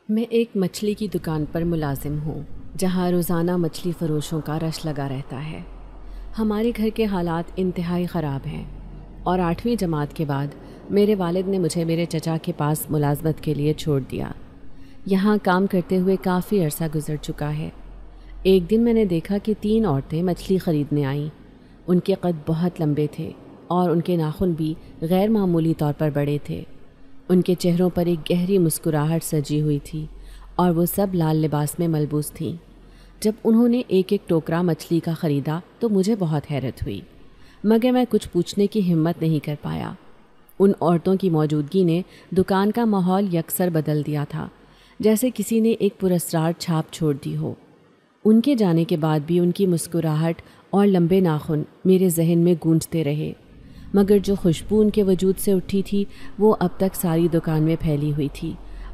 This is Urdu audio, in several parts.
میں ایک مچھلی کی دکان پر ملازم ہوں جہاں روزانہ مچھلی فروشوں کا رش لگا رہتا ہے۔ ہمارے گھر کے حالات انتہائی خراب ہیں اور 8ویں جماعت کے بعد میرے والد نے مجھے میرے چچا کے پاس ملازمت کے لیے چھوڑ دیا۔ یہاں کام کرتے ہوئے کافی عرصہ گزر چکا ہے۔ ایک دن میں نے دیکھا کہ 3 عورتیں مچھلی خریدنے آئیں۔ ان کے قد بہت لمبے تھے اور ان کے ناخن بھی غیر معمولی طور پر بڑے تھے۔ ان کے چہروں پر ایک گہری مسکراہٹ سجی ہوئی تھی اور وہ سب لال لباس میں ملبوس تھیں۔ جب انہوں نے ایک ایک ٹوکرا مچھلی کا خریدا تو مجھے بہت حیرت ہوئی، مگر میں کچھ پوچھنے کی ہمت نہیں کر پایا۔ ان عورتوں کی موجودگی نے دکان کا ماحول یکسر بدل دیا تھا، جیسے کسی نے ایک پراسرار چھاپ چھوڑ دی ہو۔ ان کے جانے کے بعد بھی ان کی مسکراہٹ اور لمبے ناخن میرے ذہن میں گونجتے رہے، مگر جو خوشبو ان کے وجود سے اٹھی تھی وہ اب تک ساری دکان میں پھیلی ہوئی تھی،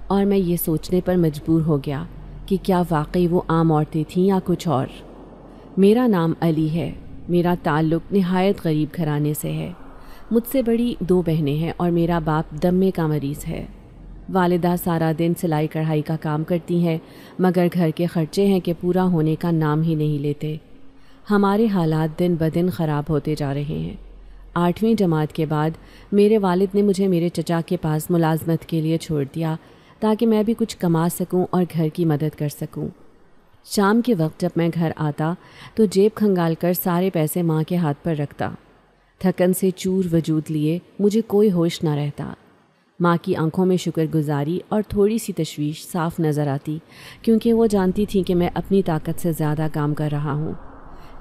اور میں یہ سوچنے پر مجبور ہو گیا کہ کیا واقعی وہ عام عورتیں تھیں یا کچھ اور۔ میرا نام علی ہے۔ میرا تعلق نہایت غریب گھرانے سے ہے۔ مجھ سے بڑی 2 بہنیں ہیں اور میرا باپ دمے کا مریض ہے۔ والدہ سارا دن سلائی کڑھائی کا کام کرتی ہیں، مگر گھر کے خرچے ہیں کہ پورا ہونے کا نام ہی نہیں لیتے۔ ہمارے حالات دن بدن خراب ہوتے جا رہے ہیں۔ 8ویں جماعت کے بعد میرے والد نے مجھے میرے چچا کے پاس ملازمت کے لیے چھوڑ دیا تاکہ میں بھی کچھ کما سکوں اور گھر کی مدد کر سکوں۔ شام کے وقت جب میں گھر آتا تو جیب کھنگال کر سارے پیسے ماں کے ہاتھ پر رکھتا۔ تھکن سے چور وجود لیے مجھے کوئی ہوش نہ رہتا۔ ماں کی آنکھوں میں شکر گزاری اور تھوڑی سی تشویش صاف نظر آتی، کیونکہ وہ جانتی تھی کہ میں اپنی طاقت سے زیادہ کام کر رہا ہوں۔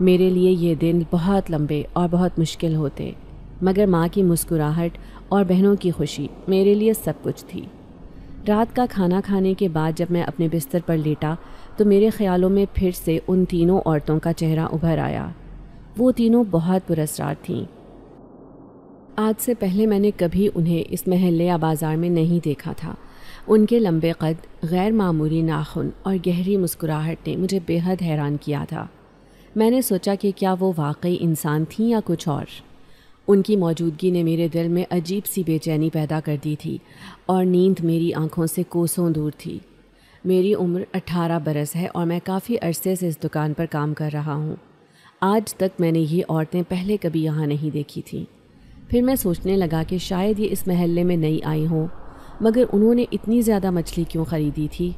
میرے لیے یہ دن بہت لمبے اور بہت مشکل ہوتے، مگر ماں کی مسکراہٹ اور بہنوں کی خوشی میرے لیے سب کچھ تھی۔ رات کا کھانا کھانے کے بعد جب میں اپنے بستر پر لیٹا تو میرے خیالوں میں پھر سے ان 3 عورتوں کا چہرہ ابھر آیا۔ وہ تینوں بہت پراسرار تھیں۔ آج سے پہلے میں نے کبھی انہیں اس محلے یا بازار میں نہیں دیکھا تھا۔ ان کے لمبے قد، غیر معمولی ناخن اور گہری مسکراہٹ نے مجھے بے حد حیران کیا تھا۔ میں نے سوچا کہ کیا وہ واقعی انسان تھیں یا کچھ اور۔ ان کی موجودگی نے میرے دل میں عجیب سی بے چینی پیدا کر دی تھی اور نیند میری آنکھوں سے کوسوں دور تھی۔ میری عمر 18 برس ہے اور میں کافی عرصے سے اس دکان پر کام کر رہا ہوں۔ آج تک میں نے یہ عورتیں پہلے کبھی یہاں نہیں دیکھی تھیں۔ پھر میں سوچنے لگا کہ شاید یہ اس محلے میں نئی آئی ہوں، مگر انہوں نے اتنی زیادہ مچھلی کیوں خریدی تھی؟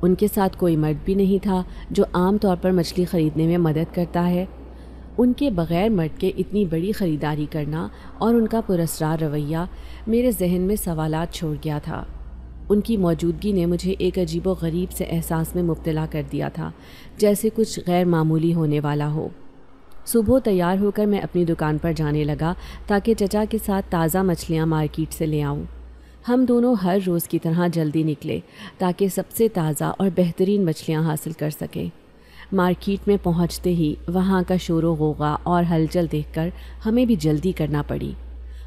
ان کے ساتھ کوئی مرد بھی نہیں تھا جو عام طور پر مچھلی خریدنے میں مدد کرتا ہے۔ ان کے بغیر مرد کے اتنی بڑی خریداری کرنا اور ان کا پراسرار رویہ میرے ذہن میں سوالات چھوڑ گیا تھا۔ ان کی موجودگی نے مجھے ایک عجیب و غریب سے احساس میں مبتلا کر دیا تھا، جیسے کچھ غیر معمولی ہونے والا ہو۔ صبح تیار ہو کر میں اپنی دکان پر جانے لگا تاکہ چچا کے ساتھ تازہ مچھلیاں مارکیٹ سے لے آؤں۔ ہم دونوں ہر روز کی طرح جلدی نکلے تاکہ سب سے تازہ اور بہترین مچھلیاں حاصل کر سکیں۔ مارکیٹ میں پہنچتے ہی وہاں کا شور و غوغا اور ہلچل دیکھ کر ہمیں بھی جلدی کرنا پڑی۔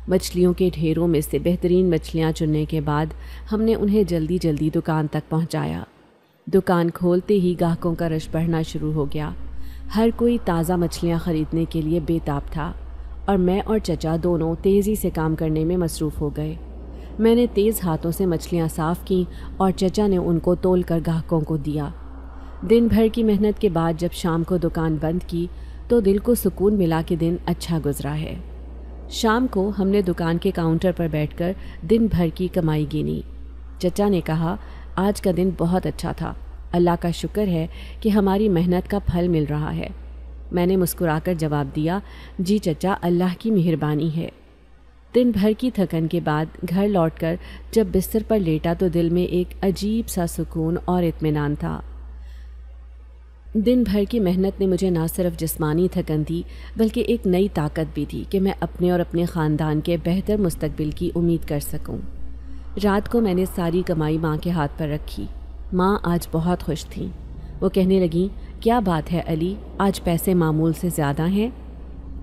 مچھلیوں کے ڈھیروں میں سے بہترین مچھلیاں چننے کے بعد ہم نے انہیں جلدی جلدی دکان تک پہنچایا۔ دکان کھولتے ہی گاہکوں کا رش بڑھنا شروع ہو گیا۔ ہر کوئی تازہ مچھلیاں خریدنے کے لیے بے تاب تھا اور میں اور چچا دونوں تیزی سے کام کرنے میں مصروف ہو گئے۔ میں نے تیز ہاتھوں سے مچھلیاں صاف کیں اور چچا نے ان کو تول کر گاہکوں کو دیا۔ دن بھر کی محنت کے بعد جب شام کو دکان بند کی تو دل کو سکون ملا کہ دن اچھا گزرا ہے۔ شام کو ہم نے دکان کے کاؤنٹر پر بیٹھ کر دن بھر کی کمائی گنی۔ چچا نے کہا، آج کا دن بہت اچھا تھا، اللہ کا شکر ہے کہ ہماری محنت کا پھل مل رہا ہے۔ میں نے مسکرا کر جواب دیا، جی چچا، اللہ کی مہربانی ہے۔ دن بھر کی تھکن کے بعد گھر لوٹ کر جب بستر پر لیٹا تو دل میں ایک عجیب سا سکون اور اطمینان تھا۔ دن بھر کی محنت نے مجھے نہ صرف جسمانی تھکن دی بلکہ ایک نئی طاقت بھی دی کہ میں اپنے اور اپنے خاندان کے بہتر مستقبل کی امید کر سکوں۔ رات کو میں نے ساری کمائی ماں کے ہاتھ پر رکھی۔ ماں آج بہت خوش تھیں۔ وہ کہنے لگیں، کیا بات ہے علی، آج پیسے معمول سے زیادہ ہیں؟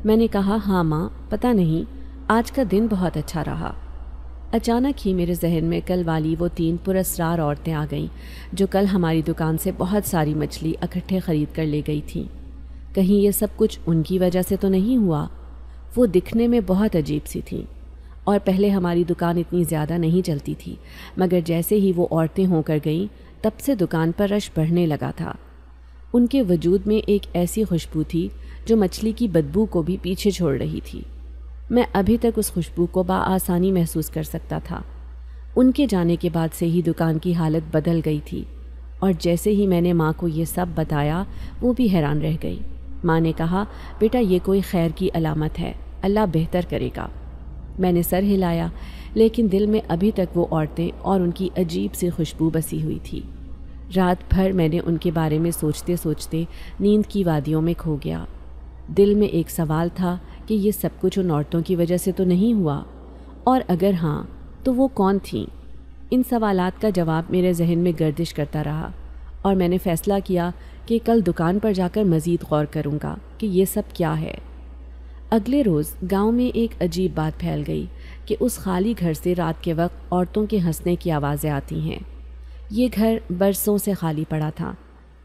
میں نے کہا، ہاں ماں، پتہ نہیں، آج کا دن بہت اچھا رہا۔ اچانک ہی میرے ذہن میں کل والی وہ 3 پراسرار عورتیں آ گئیں جو کل ہماری دکان سے بہت ساری مچھلی اکٹھے خرید کر لے گئی تھیں۔ کہیں یہ سب کچھ ان کی وجہ سے تو نہیں ہوا؟ وہ دکھنے میں بہت عجیب سی تھیں اور پہلے ہماری دکان اتنی زیادہ نہیں چلتی تھی، مگر جیسے ہی وہ عورتیں ہو کر گئیں تب سے دکان پر رش بڑھنے لگا تھا۔ ان کے وجود میں ایک ایسی خوشبو تھی جو مچھلی کی بدبو کو بھی پیچھے چھوڑ رہی تھی۔ میں ابھی تک اس خوشبو کو بآسانی محسوس کر سکتا تھا۔ ان کے جانے کے بعد سے ہی دکان کی حالت بدل گئی تھی، اور جیسے ہی میں نے ماں کو یہ سب بتایا وہ بھی حیران رہ گئی۔ ماں نے کہا، بیٹا یہ کوئی خیر کی علامت ہے، اللہ بہتر کرے گا۔ میں نے سر ہلایا، لیکن دل میں ابھی تک وہ عورتیں اور ان کی عجیب سی خوشبو بسی ہوئی تھی۔ رات بھر میں نے ان کے بارے میں سوچتے سوچتے نیند کی وادیوں میں کھو گیا۔ دل میں ایک سوال تھا کہ یہ سب کچھ ان عورتوں کی وجہ سے تو نہیں ہوا، اور اگر ہاں تو وہ کون تھیں؟ ان سوالات کا جواب میرے ذہن میں گردش کرتا رہا، اور میں نے فیصلہ کیا کہ کل دکان پر جا کر مزید غور کروں گا کہ یہ سب کیا ہے۔ اگلے روز گاؤں میں ایک عجیب بات پھیل گئی کہ اس خالی گھر سے رات کے وقت عورتوں کے ہنسنے کی آوازیں آتی ہیں۔ یہ گھر برسوں سے خالی پڑا تھا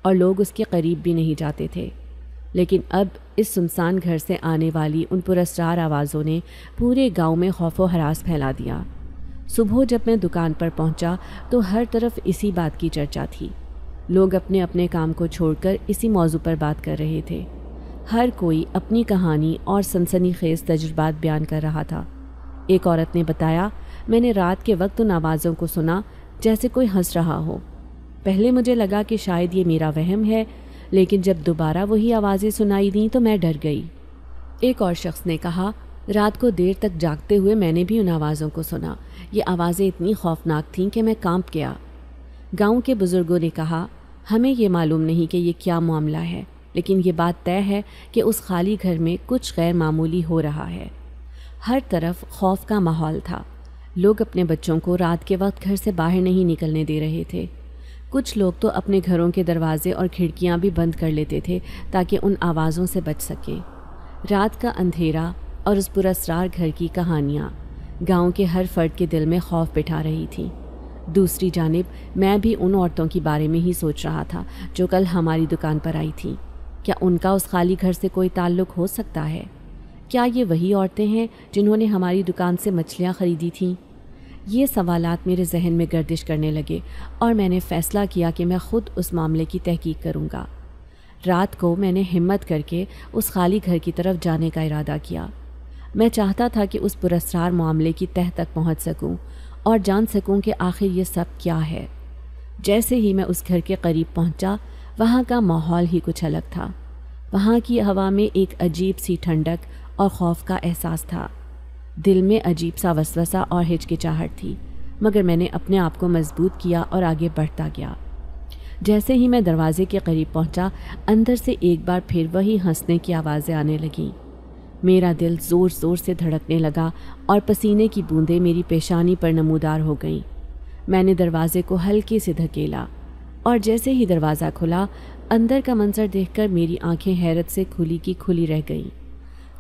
اور لوگ اس کے قریب بھی نہیں جاتے تھے، لیکن اب اس سنسان گھر سے آنے والی ان پراسرار آوازوں نے پورے گاؤں میں خوف و ہراس پھیلا دیا۔ صبح جب میں دکان پر پہنچا تو ہر طرف اسی بات کی چرچا تھی۔ لوگ اپنے اپنے کام کو چھوڑ کر اسی موضوع پر بات کر رہے تھے۔ ہر کوئی اپنی کہانی اور سنسنی خیز تجربات بیان کر رہا تھا۔ ایک عورت نے بتایا، میں نے رات کے وقت ان آوازوں کو سنا جیسے کوئی ہنس رہا ہو۔ پہلے مجھے لگا کہ شاید یہ میرا وہم ہے، لیکن جب دوبارہ وہی آوازیں سنائی دیں تو میں ڈر گئی۔ ایک اور شخص نے کہا، رات کو دیر تک جاگتے ہوئے میں نے بھی ان آوازوں کو سنا۔ یہ آوازیں اتنی خوفناک تھیں کہ میں کانپ گیا۔ گاؤں کے بزرگوں نے کہا، ہمیں یہ معلوم نہیں کہ یہ کیا معاملہ ہے، لیکن یہ بات طے ہے کہ اس خالی گھر میں کچھ غیر معمولی ہو رہا ہے۔ ہر طرف خوف کا ماحول تھا۔ لوگ اپنے بچوں کو رات کے وقت گھر سے باہر نہیں نکلنے دے رہے تھے۔ کچھ لوگ تو اپنے گھروں کے دروازے اور کھڑکیاں بھی بند کر لیتے تھے تاکہ ان آوازوں سے بچ سکیں۔ رات کا اندھیرا اور اس پراسرار گھر کی کہانیاں گاؤں کے ہر فرد کے دل میں خوف بٹھا رہی تھیں۔ دوسری جانب میں بھی ان عورتوں کے بارے میں ہی سوچ رہا تھا جو کل ہماری دکان پر آئی تھیں۔ کیا ان کا اس خالی گھر سے کوئی تعلق ہو سکتا ہے؟ کیا یہ وہی عورتیں ہیں جنہوں نے ہماری دکان سے مچھلیاں خریدی تھیں؟ یہ سوالات میرے ذہن میں گردش کرنے لگے، اور میں نے فیصلہ کیا کہ میں خود اس معاملے کی تحقیق کروں گا۔ رات کو میں نے ہمت کر کے اس خالی گھر کی طرف جانے کا ارادہ کیا۔ میں چاہتا تھا کہ اس پراسرار معاملے کی تہہ تک پہنچ سکوں اور جان سکوں کہ آخر یہ سب کیا ہے۔ جیسے ہی میں اس گھر کے قریب پہنچا، وہاں کا ماحول ہی کچھ الگ تھا۔ وہاں کی ہوا میں ایک عجیب سی ٹھنڈک اور خوف کا احساس تھا۔ دل میں عجیب سا وسوسہ اور ہچکچاہٹ تھی، مگر میں نے اپنے آپ کو مضبوط کیا اور آگے بڑھتا گیا۔ جیسے ہی میں دروازے کے قریب پہنچا، اندر سے ایک بار پھر وہی ہنسنے کی آوازیں آنے لگیں۔ میرا دل زور زور سے دھڑکنے لگا اور پسینے کی بوندیں میری پیشانی پر نمودار ہو گئیں۔ میں نے دروازے کو ہلکے سے دھکیلا، اور جیسے ہی دروازہ کھلا، اندر کا منظر دیکھ کر میری آنکھیں حیرت سے کھلی کی کھلی رہ گئیں۔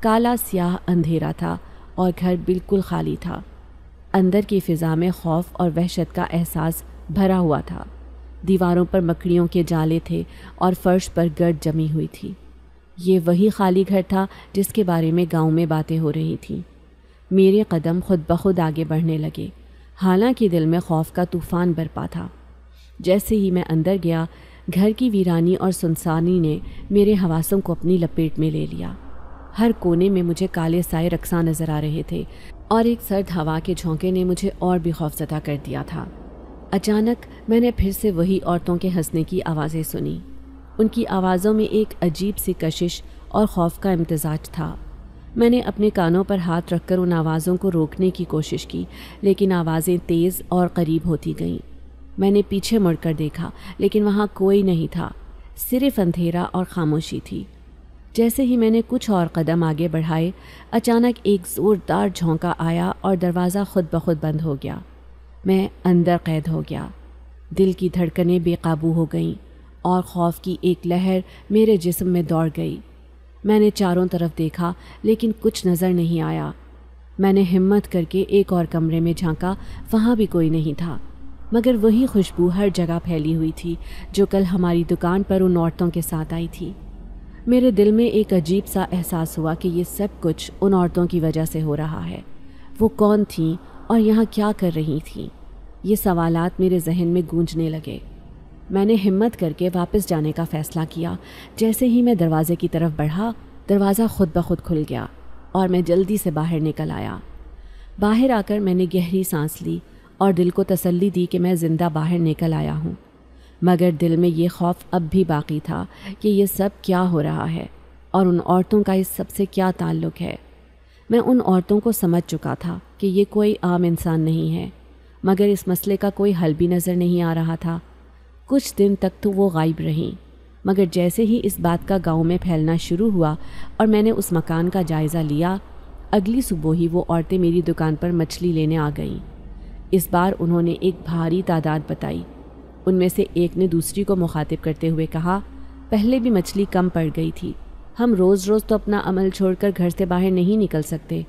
کالا سیاہ اندھیرا تھا اور گھر بالکل خالی تھا۔ اندر کی فضا میں خوف اور وحشت کا احساس بھرا ہوا تھا۔ دیواروں پر مکڑیوں کے جالے تھے اور فرش پر گرد جمی ہوئی تھی۔ یہ وہی خالی گھر تھا جس کے بارے میں گاؤں میں باتیں ہو رہی تھیں۔ میرے قدم خود بخود آگے بڑھنے لگے، حالانکہ دل میں خوف کا طوفان برپا تھا۔ جیسے ہی میں اندر گیا، گھر کی ویرانی اور سنسانی نے میرے حواسوں کو اپنی لپیٹ میں لے لیا۔ ہر کونے میں مجھے کالے سائے رقصاں نظر آ رہے تھے، اور ایک سرد ہوا کے جھونکے نے مجھے اور بھی خوفزدہ کر دیا تھا۔ اچانک میں نے پھر سے وہی عورتوں کے ہنسنے کی آوازیں سنی۔ ان کی آوازوں میں ایک عجیب سی کشش اور خوف کا امتزاج تھا۔ میں نے اپنے کانوں پر ہاتھ رکھ کر ان آوازوں کو روکنے کی کوشش کی، لیکن آوازیں تیز اور قریب ہوتی گئیں۔ میں نے پیچھے مڑ کر دیکھا، لیکن وہاں کوئی نہیں تھا، صرف اندھیرا اور خاموشی تھی۔ جیسے ہی میں نے کچھ اور قدم آگے بڑھائے، اچانک ایک زوردار جھونکا آیا اور دروازہ خود بخود بند ہو گیا۔ میں اندر قید ہو گیا۔ دل کی دھڑکنیں بے قابو ہو گئیں اور خوف کی ایک لہر میرے جسم میں دوڑ گئی۔ میں نے چاروں طرف دیکھا، لیکن کچھ نظر نہیں آیا۔ میں نے ہمت کر کے ایک اور کمرے میں جھانکا، وہاں بھی کوئی نہیں تھا، مگر وہی خوشبو ہر جگہ پھیلی ہوئی تھی جو کل ہماری دکان پر ان عورتوں کے ساتھ آئی تھی۔ میرے دل میں ایک عجیب سا احساس ہوا کہ یہ سب کچھ ان عورتوں کی وجہ سے ہو رہا ہے۔ وہ کون تھیں اور یہاں کیا کر رہی تھیں؟ یہ سوالات میرے ذہن میں گونجنے لگے۔ میں نے ہمت کر کے واپس جانے کا فیصلہ کیا۔ جیسے ہی میں دروازے کی طرف بڑھا، دروازہ خود بخود کھل گیا اور میں جلدی سے باہر نکل آیا۔ باہر آ کر میں نے گہری سانس لی اور دل کو تسلی دی کہ میں زندہ باہر نکل آیا ہوں، مگر دل میں یہ خوف اب بھی باقی تھا کہ یہ سب کیا ہو رہا ہے اور ان عورتوں کا اس سب سے کیا تعلق ہے۔ میں ان عورتوں کو سمجھ چکا تھا کہ یہ کوئی عام انسان نہیں ہے، مگر اس مسئلے کا کوئی حل بھی نظر نہیں آ رہا تھا۔ کچھ دن تک تو وہ غائب رہیں، مگر جیسے ہی اس بات کا گاؤں میں پھیلنا شروع ہوا اور میں نے اس مکان کا جائزہ لیا، اگلی صبح ہی وہ عورتیں میری دکان پر مچھلی لینے آ گئیں۔ اس بار انہوں نے ایک بھاری تعداد بتائی۔ ان میں سے ایک نے دوسری کو مخاطب کرتے ہوئے کہا، پہلے بھی مچھلی کم پڑ گئی تھی، ہم روز روز تو اپنا عمل چھوڑ کر گھر سے باہر نہیں نکل سکتے،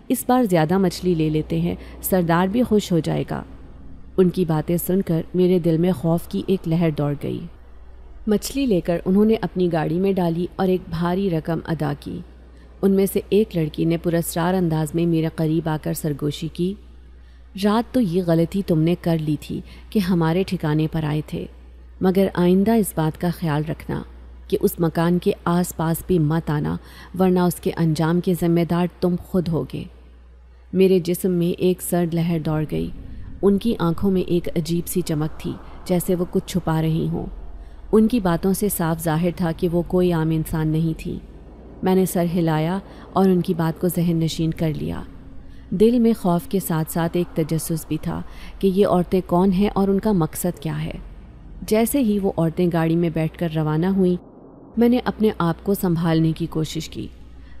اس بار زیادہ مچھلی لے لیتے ہیں، سردار بھی خوش ہو جائے گا۔ ان کی باتیں سن کر میرے دل میں خوف کی ایک لہر دوڑ گئی۔ مچھلی لے کر انہوں نے اپنی گاڑی میں ڈالی اور ایک بھاری رقم ادا کی۔ ان میں سے ایک لڑکی نے پراسرار انداز میں میرے قریب آ کر سرگوشی کی، رات تو یہ غلطی تم نے کر لی تھی کہ ہمارے ٹھکانے پر آئے تھے، مگر آئندہ اس بات کا خیال رکھنا کہ اس مکان کے آس پاس بھی مت آنا، ورنہ اس کے انجام کے ذمہ دار تم خود ہوگے۔ میرے جسم میں ایک سرد لہر دوڑ گئی۔ ان کی آنکھوں میں ایک عجیب سی چمک تھی، جیسے وہ کچھ چھپا رہی ہوں۔ ان کی باتوں سے صاف ظاہر تھا کہ وہ کوئی عام انسان نہیں تھی۔ میں نے سر ہلایا اور ان کی بات کو ذہن نشین کر لیا۔ دل میں خوف کے ساتھ ساتھ ایک تجسس بھی تھا کہ یہ عورتیں کون ہیں اور ان کا مقصد کیا ہے۔ جیسے ہی وہ عورتیں گاڑی میں بیٹھ کر روانہ ہوئیں، میں نے اپنے آپ کو سنبھالنے کی کوشش کی۔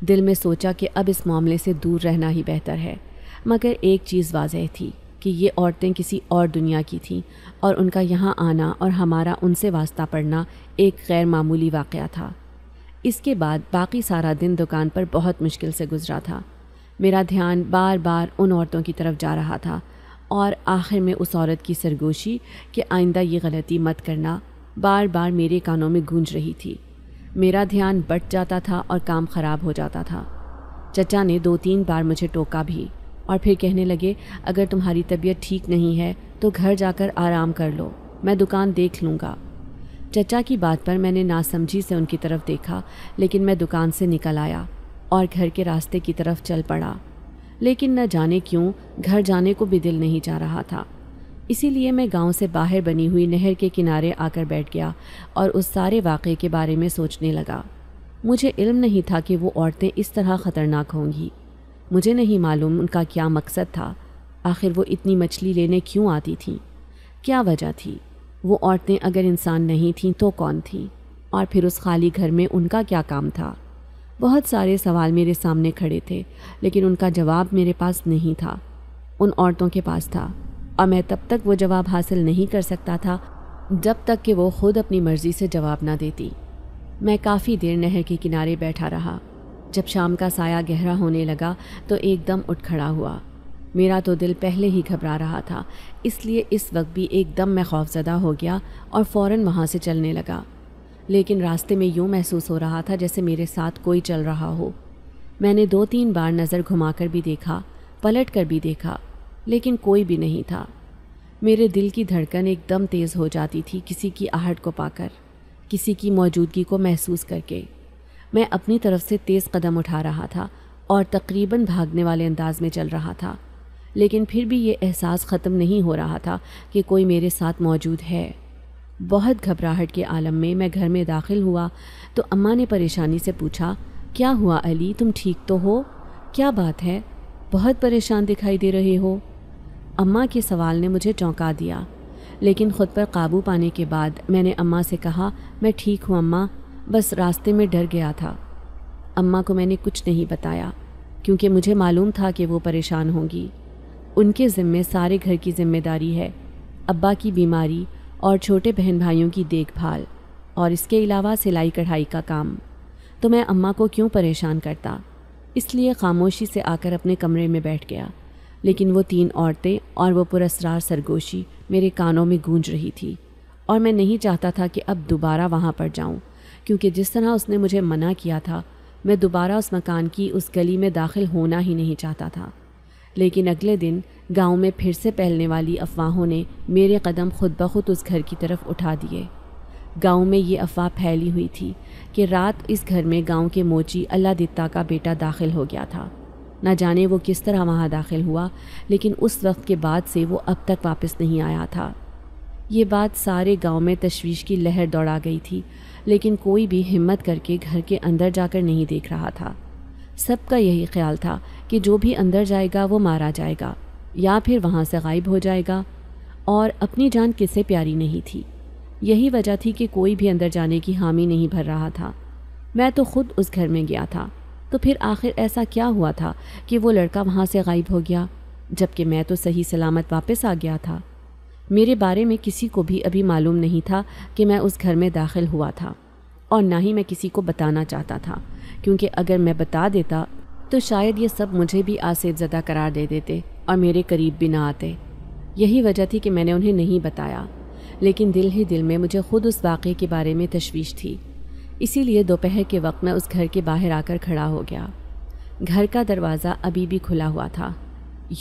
دل میں سوچا کہ اب اس معاملے سے دور رہنا ہی بہتر ہے، مگر ایک چیز واضح تھی کہ یہ عورتیں کسی اور دنیا کی تھیں اور ان کا یہاں آنا اور ہمارا ان سے واسطہ پڑنا ایک غیر معمولی واقعہ تھا۔ اس کے بعد باقی سارا دن دکان پر بہت مشکل سے گزرا تھا۔ میرا دھیان بار بار ان عورتوں کی طرف جا رہا تھا اور آخر میں اس عورت کی سرگوشی کہ آئندہ یہ غلطی مت کرنا بار بار میرے کانوں میں گونج رہی تھی۔ میرا دھیان بٹ جاتا تھا اور کام خراب ہو جاتا تھا۔ چچا نے 2-3 بار مجھے ٹوکا بھی اور پھر کہنے لگے، اگر تمہاری طبیعت ٹھیک نہیں ہے تو گھر جا کر آرام کر لو، میں دکان دیکھ لوں گا۔ چچا کی بات پر میں نے ناسمجھی سے ان کی طرف دیکھا، لیکن میں دکان سے نکل آیا اور گھر کے راستے کی طرف چل پڑا۔ لیکن نہ جانے کیوں گھر جانے کو بھی دل نہیں چاہ رہا تھا۔ اسی لیے میں گاؤں سے باہر بنی ہوئی نہر کے کنارے آ کر بیٹھ گیا اور اس سارے واقعے کے بارے میں سوچنے لگا۔ مجھے علم نہیں تھا کہ وہ عورتیں اس طرح خطرناک ہوں گی۔ مجھے نہیں معلوم ان کا کیا مقصد تھا۔ آخر وہ اتنی مچھلی لینے کیوں آتی تھیں؟ کیا وجہ تھی؟ وہ عورتیں اگر انسان نہیں تھیں تو کون تھیں؟ اور پھر اس خالی گھر میں ان کا کیا کام تھا؟ بہت سارے سوال میرے سامنے کھڑے تھے، لیکن ان کا جواب میرے پاس نہیں تھا، ان عورتوں کے پاس تھا، اور میں تب تک وہ جواب حاصل نہیں کر سکتا تھا جب تک کہ وہ خود اپنی مرضی سے جواب نہ دیتی۔ میں کافی دیر نہر کے کنارے بیٹھا رہا۔ جب شام کا سایہ گہرا ہونے لگا تو ایک دم اٹھ کھڑا ہوا۔ میرا تو دل پہلے ہی گھبرا رہا تھا، اس لیے اس وقت بھی ایک دم میں خوفزدہ ہو گیا اور فوراً وہاں سے چلنے لگا۔ لیکن راستے میں یوں محسوس ہو رہا تھا جیسے میرے ساتھ کوئی چل رہا ہو۔ میں نے 2-3 بار نظر گھما کر بھی دیکھا، پلٹ کر بھی دیکھا، لیکن کوئی بھی نہیں تھا۔ میرے دل کی دھڑکن ایک دم تیز ہو جاتی تھی کسی کی آہٹ کو پا کر، کسی کی موجودگی کو محسوس کر کے۔ میں اپنی طرف سے تیز قدم اٹھا رہا تھا اور تقریباً بھاگنے والے انداز میں چل رہا تھا، لیکن پھر بھی یہ احساس ختم نہیں ہو رہا تھا کہ کوئی میرے ساتھ موجود ہے۔ بہت گھبراہٹ کے عالم میں میں گھر میں داخل ہوا تو اماں نے پریشانی سے پوچھا، کیا ہوا علی، تم ٹھیک تو ہو؟ کیا بات ہے؟ بہت پریشان دکھائی دے رہے ہو۔ اماں کے سوال نے مجھے چونکا دیا، لیکن خود پر قابو پانے کے بعد میں نے اماں سے کہا، میں ٹھیک ہوں اماں، بس راستے میں ڈر گیا تھا۔ اماں کو میں نے کچھ نہیں بتایا کیونکہ مجھے معلوم تھا کہ وہ پریشان ہوں گی۔ ان کے ذمے سارے گھر کی ذمہ داری ہے، ابا کی بیماری اور چھوٹے بہن بھائیوں کی دیکھ بھال، اور اس کے علاوہ سلائی کڑھائی کا کام، تو میں اماں کو کیوں پریشان کرتا؟ اس لیے خاموشی سے آ کر اپنے کمرے میں بیٹھ گیا، لیکن وہ 3 عورتیں اور وہ پراسرار سرگوشی میرے کانوں میں گونج رہی تھی، اور میں نہیں چاہتا تھا کہ اب دوبارہ وہاں پر جاؤں، کیونکہ جس طرح اس نے مجھے منع کیا تھا، میں دوبارہ اس مکان کی اس گلی میں داخل ہونا ہی نہیں چاہتا تھا۔ لیکن اگلے دن گاؤں میں پھر سے پھیلنے والی افواہوں نے میرے قدم خود بخود اس گھر کی طرف اٹھا دیے۔ گاؤں میں یہ افواہ پھیلی ہوئی تھی کہ رات اس گھر میں گاؤں کے موچی اللہ دتا کا بیٹا داخل ہو گیا تھا۔ نہ جانے وہ کس طرح وہاں داخل ہوا، لیکن اس وقت کے بعد سے وہ اب تک واپس نہیں آیا تھا۔ یہ بات سارے گاؤں میں تشویش کی لہر دوڑا گئی تھی، لیکن کوئی بھی ہمت کر کے گھر کے اندر جا کر نہیں دیکھ رہا تھا۔ سب کا یہی خیال تھا کہ جو بھی اندر جائے گا وہ مارا جائے گا یا پھر وہاں سے غائب ہو جائے گا، اور اپنی جان کسے پیاری نہیں تھی۔ یہی وجہ تھی کہ کوئی بھی اندر جانے کی حامی نہیں بھر رہا تھا۔ میں تو خود اس گھر میں گیا تھا، تو پھر آخر ایسا کیا ہوا تھا کہ وہ لڑکا وہاں سے غائب ہو گیا، جبکہ میں تو صحیح سلامت واپس آ گیا تھا۔ میرے بارے میں کسی کو بھی ابھی معلوم نہیں تھا کہ میں اس گھر میں داخل ہوا تھا، اور نہ ہی میں کسی کو بتانا چاہتا تھا، کیونکہ اگر میں بتا دیتا تو شاید یہ سب مجھے بھی آسیب زدہ قرار دے دیتے اور میرے قریب بھی نہ آتے۔ یہی وجہ تھی کہ میں نے انہیں نہیں بتایا، لیکن دل ہی دل میں مجھے خود اس واقعے کے بارے میں تشویش تھی۔ اسی لیے دوپہر کے وقت میں اس گھر کے باہر آ کر کھڑا ہو گیا۔ گھر کا دروازہ ابھی بھی کھلا ہوا تھا،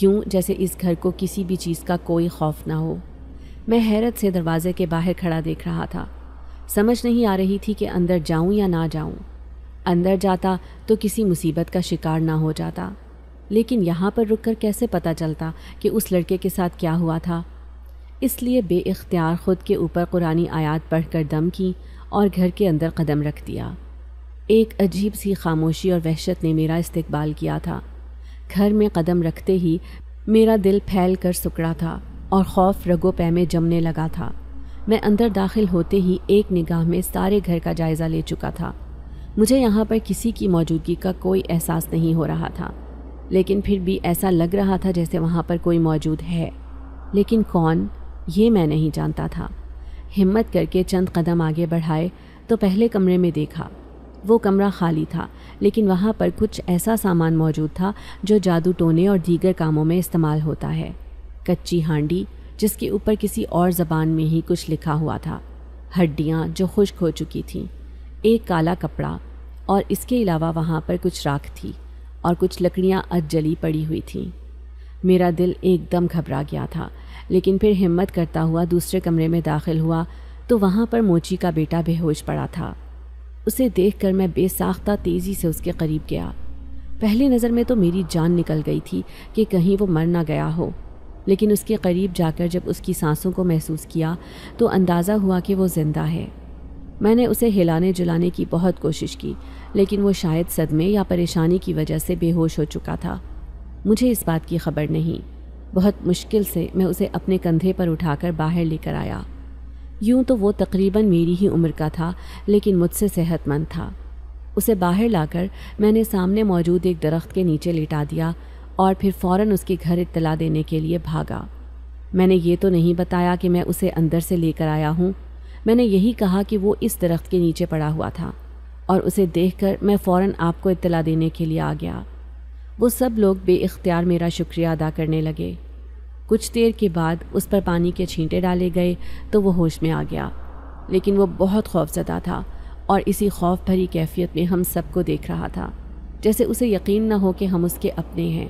یوں جیسے اس گھر کو کسی بھی چیز کا کوئی خوف نہ ہو۔ میں حیرت سے دروازے کے باہر کھڑا دیکھ رہا تھا۔ سمجھ نہیں آ رہی تھی کہ اندر جاؤں یا نہ جاؤں۔ اندر جاتا تو کسی مصیبت کا شکار نہ ہو جاتا، لیکن یہاں پر رک کر کیسے پتہ چلتا کہ اس لڑکے کے ساتھ کیا ہوا تھا؟ اس لیے بے اختیار خود کے اوپر قرآنی آیات پڑھ کر دم کی اور گھر کے اندر قدم رکھ دیا۔ ایک عجیب سی خاموشی اور وحشت نے میرا استقبال کیا تھا۔ گھر میں قدم رکھتے ہی میرا دل پھیل کر سکڑا تھا اور خوف رگو پے میں جمنے لگا تھا۔ میں اندر داخل ہوتے ہی ایک نگاہ میں سارے گھر کا جائزہ لے چکا تھا۔ مجھے یہاں پر کسی کی موجودگی کا کوئی احساس نہیں ہو رہا تھا، لیکن پھر بھی ایسا لگ رہا تھا جیسے وہاں پر کوئی موجود ہے، لیکن کون، یہ میں نہیں جانتا تھا۔ ہمت کر کے چند قدم آگے بڑھائے تو پہلے کمرے میں دیکھا۔ وہ کمرہ خالی تھا، لیکن وہاں پر کچھ ایسا سامان موجود تھا جو جادو ٹونے اور دیگر کاموں میں استعمال ہوتا ہے۔ کچی ہانڈی جس کے اوپر کسی اور زبان میں ہی کچھ لکھا ہوا تھا، ہڈیاں جو خشک ہو چکی تھیں، ایک کالا کپڑا، اور اس کے علاوہ وہاں پر کچھ راکھ تھی اور کچھ لکڑیاں جلی پڑی ہوئی تھیں۔ میرا دل ایک دم گھبرا گیا تھا، لیکن پھر ہمت کرتا ہوا دوسرے کمرے میں داخل ہوا تو وہاں پر موچی کا بیٹا بے ہوش پڑا تھا۔ اسے دیکھ کر میں بے ساختہ تیزی سے اس کے قریب گیا۔ پہلی نظر میں تو میری جان نکل گئی تھی کہ کہیں وہ مر نہ گیا ہو، لیکن اس کے قریب جا کر جب اس کی سانسوں کو محسوس کیا تو اندازہ ہوا کہ وہ زندہ ہے۔ میں نے اسے ہلانے جلانے کی بہت کوشش کی، لیکن وہ شاید صدمے یا پریشانی کی وجہ سے بے ہوش ہو چکا تھا۔ مجھے اس بات کی خبر نہیں۔ بہت مشکل سے میں اسے اپنے کندھے پر اٹھا کر باہر لے کر آیا۔ یوں تو وہ تقریباً میری ہی عمر کا تھا، لیکن مجھ سے صحت مند تھا۔ اسے باہر لا کر میں نے سامنے موجود ایک درخت کے نیچے لٹا دیا اور پھر فوراً اس کے گھر اطلاع دینے کے لیے بھاگا۔ میں نے یہ تو نہیں بتایا کہ میں اسے اندر سے لے کر آیا ہوں۔ میں نے یہی کہا کہ وہ اس درخت کے نیچے پڑا ہوا تھا، اور اسے دیکھ کر میں فوراً آپ کو اطلاع دینے کے لیے آ گیا۔ وہ سب لوگ بے اختیار میرا شکریہ ادا کرنے لگے۔ کچھ دیر کے بعد اس پر پانی کے چھینٹے ڈالے گئے تو وہ ہوش میں آ گیا، لیکن وہ بہت خوف زدہ تھا اور اسی خوف بھری کیفیت میں ہم سب کو دیکھ رہا تھا، جیسے اسے یقین نہ ہو کہ ہم اس کے اپنے ہیں۔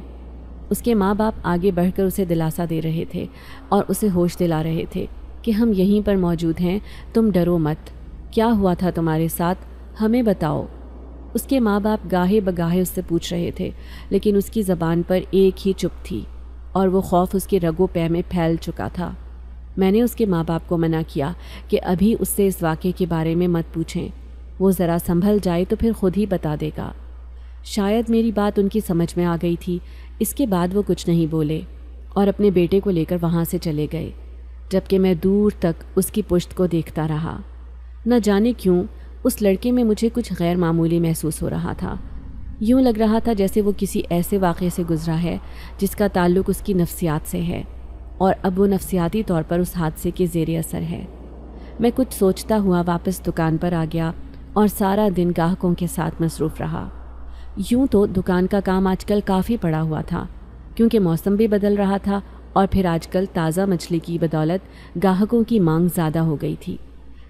اس کے ماں باپ آگے بڑھ کر اسے دلاسا دے رہے تھے اور اسے ہوش دلا رہے تھے کہ ہم یہیں پر موجود ہیں، تم ڈرو مت، کیا ہوا تھا تمہارے ساتھ، ہمیں بتاؤ۔ اس کے ماں باپ گاہے بگاہے اس سے پوچھ رہے تھے، لیکن اس کی زبان پر ایک ہی چپ تھی اور وہ خوف اس کے رگو پے میں پھیل چکا تھا۔ میں نے اس کے ماں باپ کو منع کیا کہ ابھی اس سے اس واقعے کے بارے میں مت پوچھیں، وہ ذرا سنبھل جائے تو پھر خود ہی بتا دے گا۔ شاید میری بات ان کی سمجھ میں آ گئی تھی، اس کے بعد وہ کچھ نہیں بولے اور اپنے بیٹے کو لے کر وہاں سے چلے گئے، جبکہ میں دور تک اس کی پشت کو دیکھتا رہا۔ نہ جانے کیوں اس لڑکے میں مجھے کچھ غیر معمولی محسوس ہو رہا تھا۔ یوں لگ رہا تھا جیسے وہ کسی ایسے واقعے سے گزرا ہے جس کا تعلق اس کی نفسیات سے ہے، اور اب وہ نفسیاتی طور پر اس حادثے کے زیر اثر ہے۔ میں کچھ سوچتا ہوا واپس دکان پر آ گیا اور سارا دن گاہکوں کے ساتھ مصروف رہا۔ یوں تو دکان کا کام آج کل کافی پڑا ہوا تھا، کیونکہ موسم بھی بدل رہا تھا اور پھر آج کل تازہ مچھلی کی بدولت گاہکوں کی مانگ زیادہ ہو گئی تھی۔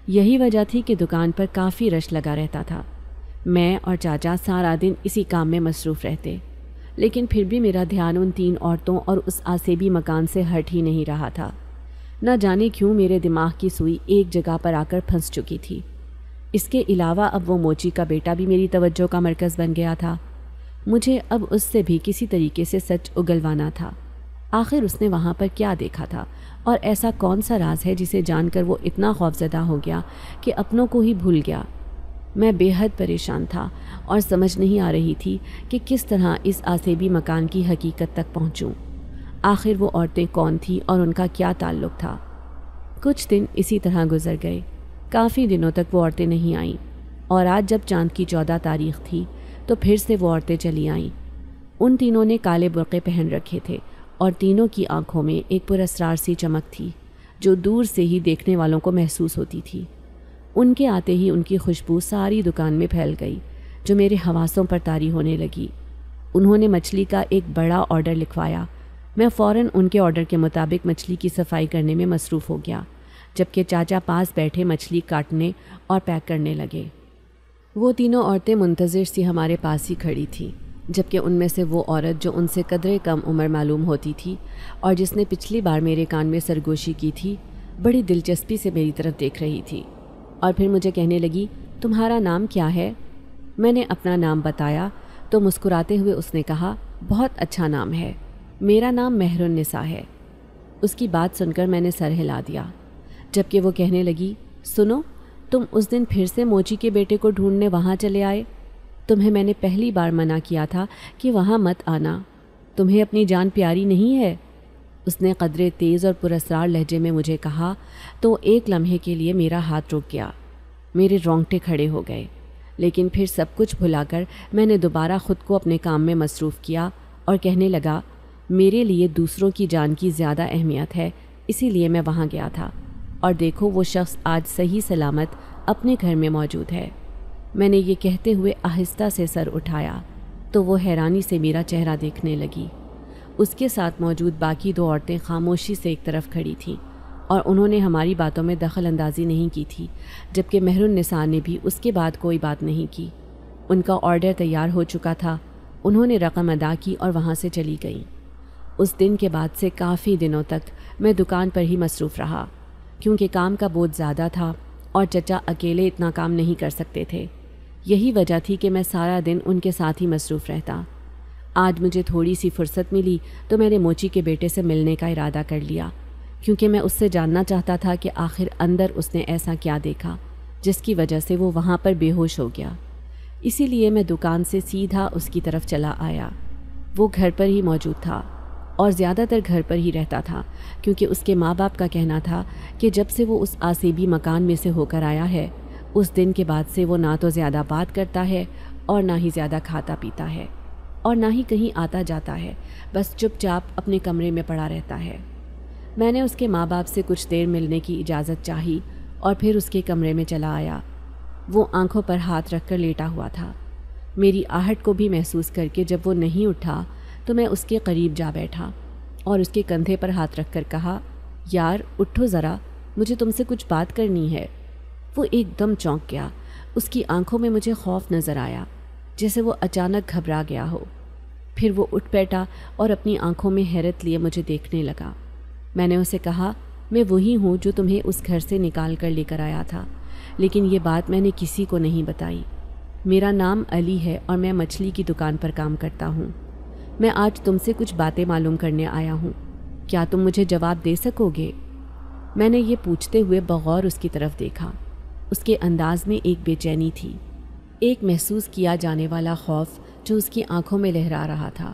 یہی وجہ تھی کہ دکان پر کافی رش لگا رہتا تھا۔ میں اور چاچا سارا دن اسی کام میں مصروف رہتے۔ لیکن پھر بھی میرا دھیان ان 3 عورتوں اور اس آسیبی مکان سے ہٹ ہی نہیں رہا تھا۔ نہ جانے کیوں میرے دماغ کی سوئی ایک جگہ پر آ کر پھنس چکی تھی۔ اس کے علاوہ اب وہ موچی کا بیٹا بھی میری توجہ کا مرکز بن گیا تھا۔ مجھے اب اس سے بھی کسی طریقے سے سچ اگلوانا تھا۔ آخر اس نے وہاں پر کیا دیکھا تھا، اور ایسا کون سا راز ہے جسے جان کر وہ اتنا خوفزدہ ہو گیا کہ اپنوں کو ہی بھول گیا۔ میں بے حد پریشان تھا اور سمجھ نہیں آ رہی تھی کہ کس طرح اس آسیبی مکان کی حقیقت تک پہنچوں۔ آخر وہ عورتیں کون تھیں اور ان کا کیا تعلق تھا؟ کچھ دن اسی طرح گزر گئے۔ کافی دنوں تک وہ عورتیں نہیں آئیں، اور آج جب چاند کی 14 تاریخ تھی تو پھر سے وہ عورتیں چلی آئیں۔ ان تینوں نے کالے برقعے پہن رکھے تھے اور تینوں کی آنکھوں میں ایک پراسرار سی چمک تھی جو دور سے ہی دیکھنے والوں کو محسوس ہوتی تھی۔ ان کے آتے ہی ان کی خوشبو ساری دکان میں پھیل گئی جو میرے حواسوں پر طاری ہونے لگی۔ انہوں نے مچھلی کا ایک بڑا آرڈر لکھوایا۔ میں فوراً ان کے آرڈر کے مطابق مچھلی کی صفائی کرنے میں مصروف ہو گیا، جبکہ چاچا پاس بیٹھے مچھلی کاٹنے اور پیک کرنے لگے۔ وہ تینوں عورتیں منتظر سی ہمارے پاس ہی کھڑی تھیں، جبکہ ان میں سے وہ عورت جو ان سے قدرے کم عمر معلوم ہوتی تھی اور جس نے پچھلی بار میرے کان میں سرگوشی کی تھی، بڑی دلچسپی سے میری طرف دیکھ رہی تھی اور پھر مجھے کہنے لگی، تمہارا نام کیا ہے؟ میں نے اپنا نام بتایا تو مسکراتے ہوئے اس نے کہا، بہت اچھا نام ہے، میرا نام مہر النساء ہے۔ اس کی بات سن کر میں نے سر ہلا دیا، جبکہ وہ کہنے لگی، سنو، تم اس دن پھر سے موچی کے بیٹے کو ڈھونڈنے وہاں چلے آئے۔ تمہیں میں نے پہلی بار منع کیا تھا کہ وہاں مت آنا، تمہیں اپنی جان پیاری نہیں ہے؟ اس نے قدرے تیز اور پراسرار لہجے میں مجھے کہا تو ایک لمحے کے لیے میرا ہاتھ رک گیا، میرے رونگٹے کھڑے ہو گئے، لیکن پھر سب کچھ بھلا کر میں نے دوبارہ خود کو اپنے کام میں مصروف کیا اور کہنے لگا، میرے لیے دوسروں کی جان کی زیادہ اہمیت ہے، اسی لیے میں وہاں گیا تھا، اور دیکھو وہ شخص آج صحیح سلامت اپنے گھر میں موجود ہے۔ میں نے یہ کہتے ہوئے آہستہ سے سر اٹھایا تو وہ حیرانی سے میرا چہرہ دیکھنے لگی۔ اس کے ساتھ موجود باقی 2 عورتیں خاموشی سے ایک طرف کھڑی تھیں اور انہوں نے ہماری باتوں میں دخل اندازی نہیں کی تھی، جبکہ مہر النساء نے بھی اس کے بعد کوئی بات نہیں کی۔ ان کا آرڈر تیار ہو چکا تھا، انہوں نے رقم ادا کی اور وہاں سے چلی گئیں۔ اس دن کے بعد سے کافی دنوں تک میں دکان پر ہی مصروف رہا، کیونکہ کام کا بوجھ زیادہ تھا اور چچا اکیلے اتنا کام نہیں کر سکتے تھے۔ یہی وجہ تھی کہ میں سارا دن ان کے ساتھ ہی مصروف رہتا۔ آج مجھے تھوڑی سی فرصت ملی تو میں نے موچی کے بیٹے سے ملنے کا ارادہ کر لیا، کیونکہ میں اس سے جاننا چاہتا تھا کہ آخر اندر اس نے ایسا کیا دیکھا جس کی وجہ سے وہ وہاں پر بے ہوش ہو گیا۔ اسی لیے میں دکان سے سیدھا اس کی طرف چلا آیا۔ وہ گھر پر ہی موجود تھا اور زیادہ تر گھر پر ہی رہتا تھا، کیونکہ اس کے ماں باپ کا کہنا تھا کہ جب سے وہ اس آسیبی مکان میں سے ہو کر آیا ہے، اس دن کے بعد سے وہ نہ تو زیادہ بات کرتا ہے اور نہ ہی زیادہ کھاتا پیتا ہے اور نہ ہی کہیں آتا جاتا ہے، بس چپ چاپ اپنے کمرے میں پڑا رہتا ہے۔ میں نے اس کے ماں باپ سے کچھ دیر ملنے کی اجازت چاہی اور پھر اس کے کمرے میں چلا آیا۔ وہ آنکھوں پر ہاتھ رکھ کر لیٹا ہوا تھا۔ میری آہٹ کو بھی محسوس کر کے جب وہ نہیں اٹھا تو میں اس کے قریب جا بیٹھا اور اس کے کندھے پر ہاتھ رکھ کر کہا، یار اٹھو ذرا، مجھے تم سے کچھ بات کرنی ہے۔ وہ ایک دم چونک گیا، اس کی آنکھوں میں مجھے خوف نظر آیا، جیسے وہ اچانک گھبرا گیا ہو۔ پھر وہ اٹھ بیٹھا اور اپنی آنکھوں میں حیرت لیے مجھے دیکھنے لگا۔ میں نے اسے کہا، میں وہی ہوں جو تمہیں اس گھر سے نکال کر لے کر آیا تھا، لیکن یہ بات میں نے کسی کو نہیں بتائی۔ میرا نام علی ہے اور میں مچھلی کی دکان پر کام کرتا ہوں۔ میں آج تم سے کچھ باتیں معلوم کرنے آیا ہوں، کیا تم مجھے جواب دے سکو گے؟ میں نے یہ پوچھتے ہوئے بغور اس کی طرف دیکھا۔ اس کے انداز میں ایک بے چینی تھی، ایک محسوس کیا جانے والا خوف جو اس کی آنکھوں میں لہرا رہا تھا۔